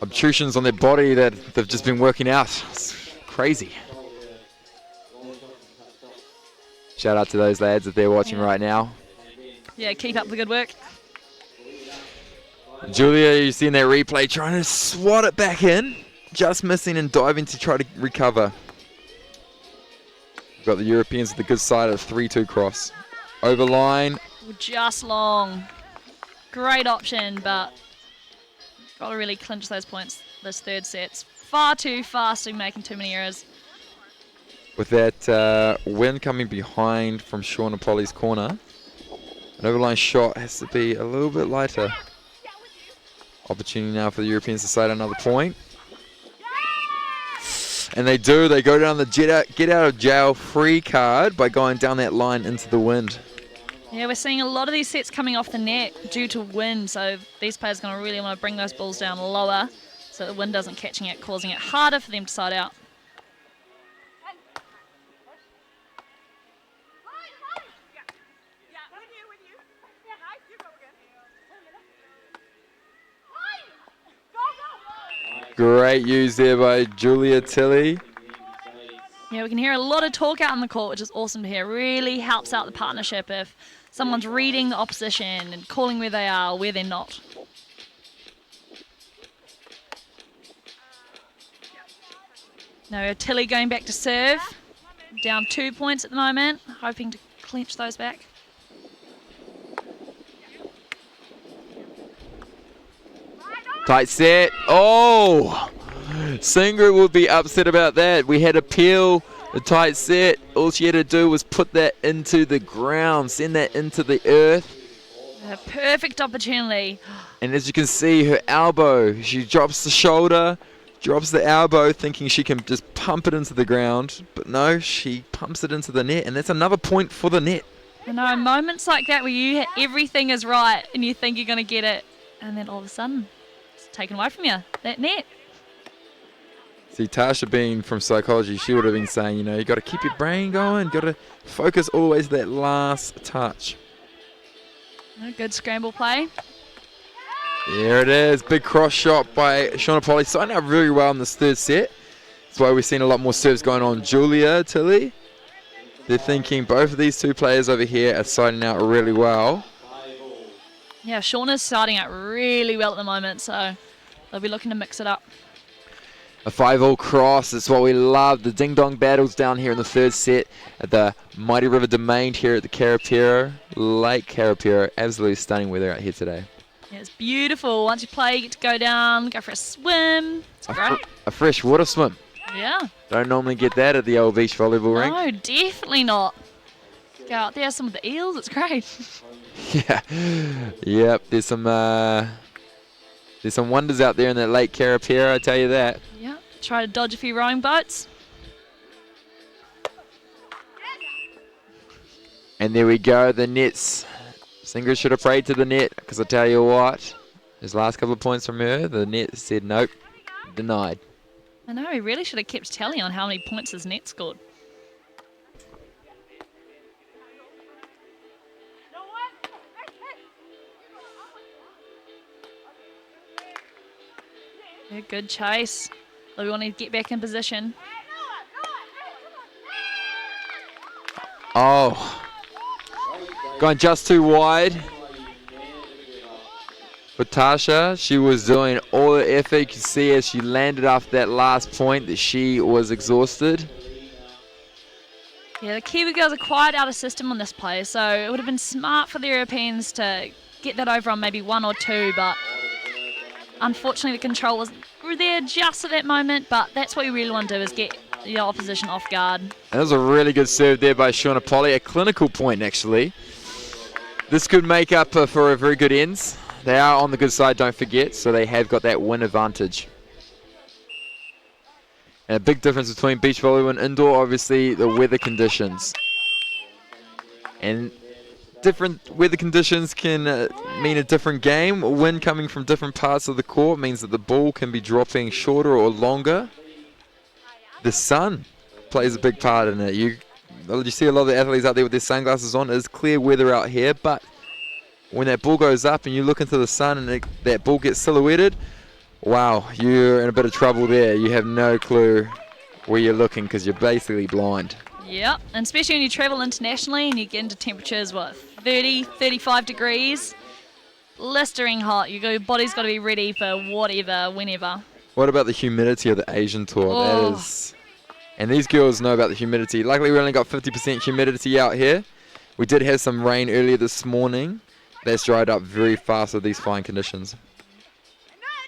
obtrusions on their body that they've just been working out. It's crazy. Shout out to those lads if they're watching right now. Yeah, keep up the good work. Julia, you see in that replay, trying to swat it back in. Just missing and diving to try to recover. We've got the Europeans at the good side of 3-2 cross. Over line. Just long. Great option, but got to really clinch those points this third set's far too fast and making too many errors. With that wind coming behind from Shauna Polly's corner, an overline shot has to be a little bit lighter. Opportunity now for the Europeans to side another point. And they do. They go down the get out of jail free card by going down that line into the wind. Yeah, we're seeing a lot of these sets coming off the net due to wind, so these players are going to really want to bring those balls down lower so the wind doesn't catching it, causing it harder for them to side out. Great use there by Julia Tilley. Yeah, we can hear a lot of talk out on the court, which is awesome to hear. Really helps out the partnership if someone's reading the opposition and calling where they are, where they're not. Now we have Tilly going back to serve. Down 2 points at the moment, hoping to clinch those back. Tight set. Oh! Singer would be upset about that. We had a peel, a tight set. All she had to do was put that into the ground, send that into the earth. A perfect opportunity. And as you can see, her elbow, she drops the shoulder, drops the elbow, thinking she can just pump it into the ground. But no, she pumps it into the net, and that's another point for the net. You know, moments like that where everything is right and you think you're going to get it, and then all of a sudden, it's taken away from you, that net. See, Tasha being from psychology, she would have been saying, you know, you got to keep your brain going, got to focus always that last touch. A good scramble play. There it is, big cross shot by Shauna Polly, starting out really well in this third set. That's why we've seen a lot more serves going on. Julia Tilley, they're thinking both of these two players over here are siding out really well. Yeah, Shauna's starting out really well at the moment, so they'll be looking to mix it up. A 5-all cross, it's what we love. The ding-dong battles down here in the third set at the Mighty River Domain here at the Karapiro, Lake Karapiro. Absolutely stunning weather out here today. Yeah, it's beautiful. Once you play, you get to go down, go for a swim. It's great. A fresh water swim. Yeah. Don't normally get that at the old beach volleyball rink. No, definitely not. Go out there, some of the eels, it's great. Yeah. Yep, there's some wonders out there in that Lake Karapiro, I tell you that. Yeah, try to dodge a few rowing boats. And there we go, the nets. Singer should have prayed to the net, because I tell you what, his last couple of points from her, the net said nope, denied. I know, he really should have kept tally on how many points his net scored. Yeah, good chase. We want to get back in position. Oh, going just too wide for Tasha. She was doing all the effort. You can see as she landed after that last point that she was exhausted. Yeah, the Kiwi girls are quite out of system on this play, so it would have been smart for the Europeans to get that over on maybe 1 or 2, but unfortunately the control wasn't there just at that moment, but that's what you really want to do is get the opposition off guard. And that was a really good serve there by Shauna Polly, a clinical point actually. This could make up for a very good ends. They are on the good side, don't forget, so they have got that win advantage. And a big difference between beach volleyball and indoor, obviously, the weather conditions. And different weather conditions can mean a different game. Wind coming from different parts of the court means that the ball can be dropping shorter or longer. the sun plays a big part in it. You see a lot of the athletes out there with their sunglasses on. It's clear weather out here, but when that ball goes up and you look into the sun and that ball gets silhouetted, wow, you're in a bit of trouble there. You have no clue where you're looking because you're basically blind. Yep, and especially when you travel internationally and you get into temperatures, 30, 35 degrees, blistering hot. Your body's got to be ready for whatever, whenever. What about the humidity of the Asian tour? Oh. That is, and these girls know about the humidity. Luckily, we only got 50% humidity out here. We did have some rain earlier this morning. That's dried up very fast with these fine conditions.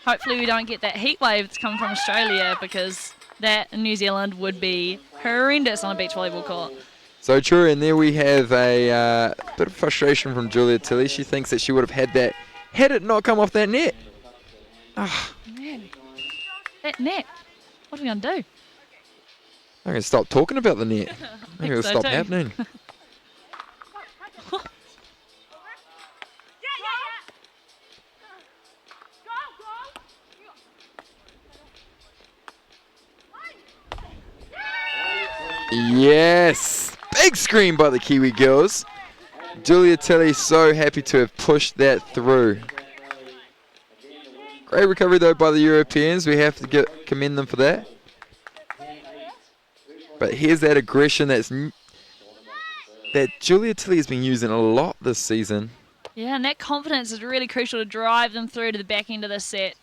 Hopefully we don't get that heat wave that's coming from Australia, because that in New Zealand would be horrendous on a beach volleyball court. So true, and there we have a bit of frustration from Julia Tilley. She thinks that she would have had that had it not come off that net. Man, that net. What are we going to do? I'm going to stop talking about the net. Maybe it'll so stop too. happening. Yes! Big screen by the Kiwi girls. Julia Tilley so happy to have pushed that through. Great recovery though by the Europeans. We have to commend them for that. But here's that aggression that Julia Tilley has been using a lot this season. Yeah, and that confidence is really crucial to drive them through to the back end of the set.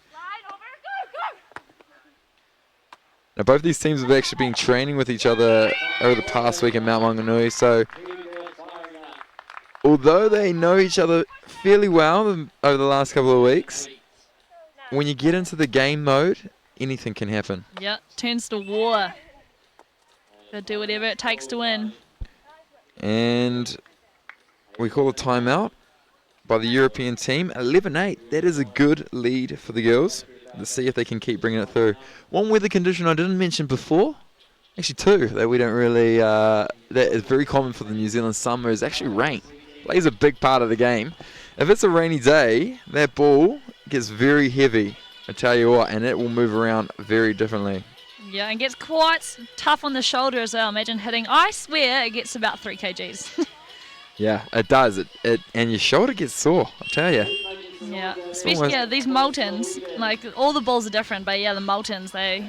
Now, both these teams have actually been training with each other over the past week in Mount Maunganui, so although they know each other fairly well over the last couple of weeks, when you get into the game mode, anything can happen. Yep, turns to war. Gotta do whatever it takes to win. And we call a timeout by the European team. 11-8, that is a good lead for the girls. Let's see if they can keep bringing it through. One weather condition I didn't mention before, actually two, that we don't really, that is very common for the New Zealand summer, is actually rain. Plays a big part of the game. If it's a rainy day, that ball gets very heavy, I tell you what, and it will move around very differently. Yeah, and gets quite tough on the shoulder as well. Imagine hitting, I swear it gets about 3 kgs. Yeah, it does. And your shoulder gets sore, I tell you. Yeah, especially these Moltons, like all the balls are different, but yeah, the Moltons, they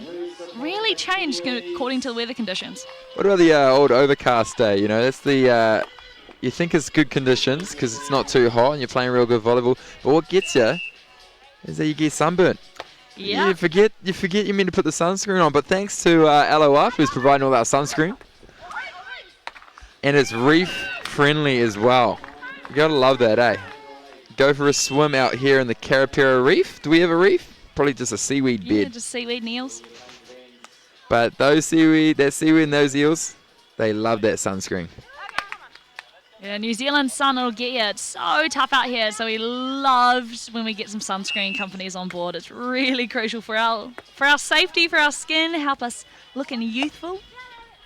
really change according to the weather conditions. What about the old overcast day? You know, that's the, you think it's good conditions because it's not too hot and you're playing real good volleyball, but what gets you is that you get sunburnt. Yeah. You forget you meant to put the sunscreen on, but thanks to LOF who's providing all that sunscreen. And it's reef friendly as well. You gotta love that, eh? Go for a swim out here in the Karapiro reef. Do we have a reef? Probably just a seaweed bed. Yeah, just seaweed and eels. But that seaweed and those eels, they love that sunscreen. Yeah, New Zealand sun will get you. It's so tough out here, so we love when we get some sunscreen companies on board. It's really crucial for our safety, for our skin, help us looking youthful.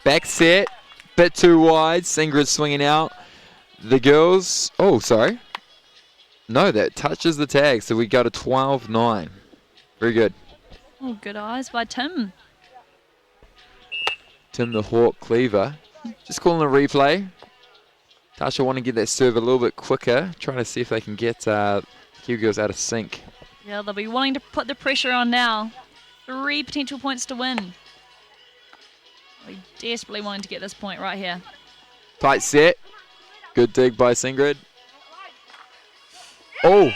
Back set, bit too wide. Singrid swinging out. The girls, oh, sorry. No, that touches the tag, so we go to 12-9. Very good. Oh, good eyes by Tim. Tim the Hawk Cleaver. Just calling a replay. Tasha want to get that serve a little bit quicker, trying to see if they can get the Kiwi girls out of sync. Yeah, they'll be wanting to put the pressure on now. 3 potential points to win. We desperately wanting to get this point right here. Tight set. Good dig by Singrid. Oh,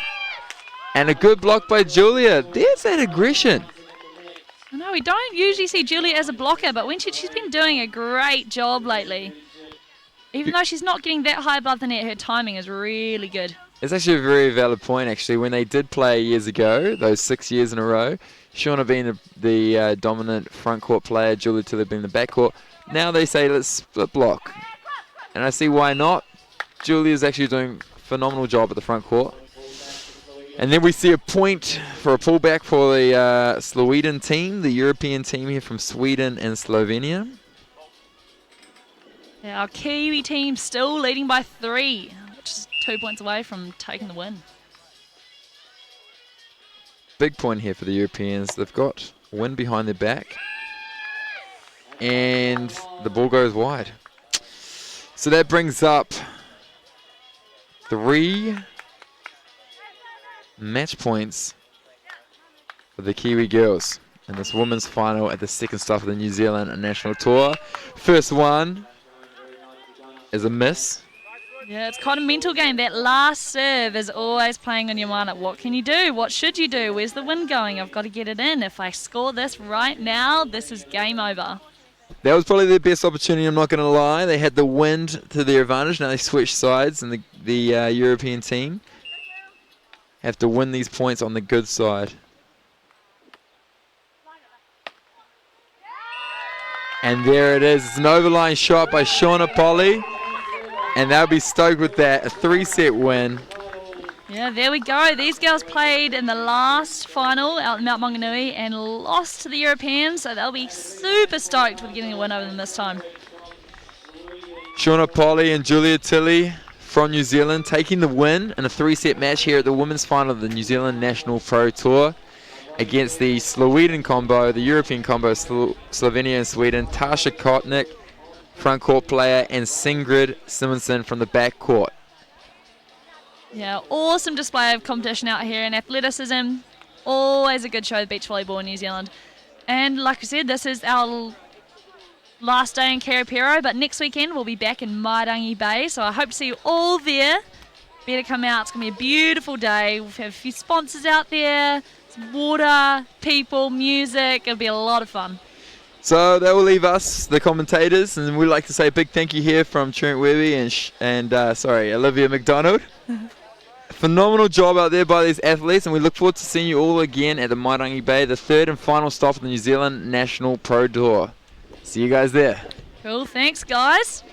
and a good block by Julia. There's that aggression. I know, we don't usually see Julia as a blocker, but when she's been doing a great job lately. Even though she's not getting that high above the net, her timing is really good. It's actually a very valid point, actually. When they did play years ago, those 6 years in a row, Shauna being the dominant front court player, Julia Tilley being the back court. Now they say, let's split block. And I see why not. Julia's actually doing a phenomenal job at the front court. And then we see a point for a pullback for the Sweden team, the European team here from Sweden and Slovenia. Yeah, our Kiwi team still leading by 3, which is 2 points away from taking the win. Big point here for the Europeans. They've got a win behind their back. and the ball goes wide. So that brings up 3 match points for the Kiwi girls in this women's final at the second stop of the New Zealand National Tour. First one is a miss. Yeah, it's quite a mental game. That last serve is always playing on your mind. What can you do? What should you do? Where's the wind going? I've got to get it in. If I score this right now, this is game over. That was probably their best opportunity, I'm not going to lie. They had the wind to their advantage. Now they switched sides, and the European team have to win these points on the good side. And there it is. It's an overline shot by Shauna Polly. And they'll be stoked with that. A 3-set win. Yeah, there we go. These girls played in the last final out in Mount Maunganui and lost to the Europeans, so they'll be super stoked with getting a win over them this time. Shauna Polly and Julia Tilley from New Zealand taking the win in a 3-set match here at the women's final of the New Zealand National Pro Tour against the Slovenian combo, the European combo, Slovenia and Sweden, Tasha Kotnik, front court player, and Singrid Simonson from the back court. Yeah, awesome display of competition out here in athleticism. Always a good show, beach volleyball in New Zealand. And like I said, this is our last day in Karapiro, but next weekend we'll be back in Mairangi Bay, so I hope to see you all there. Better come out, it's going to be a beautiful day. We'll have a few sponsors out there, some water, people, music. It'll be a lot of fun. So that will leave us, the commentators, and we'd like to say a big thank you here from Trent Webby and Olivia McDonald. Phenomenal job out there by these athletes, and we look forward to seeing you all again at the Mairangi Bay, the third and final stop of the New Zealand National Pro Tour. See you guys there. Cool, thanks guys.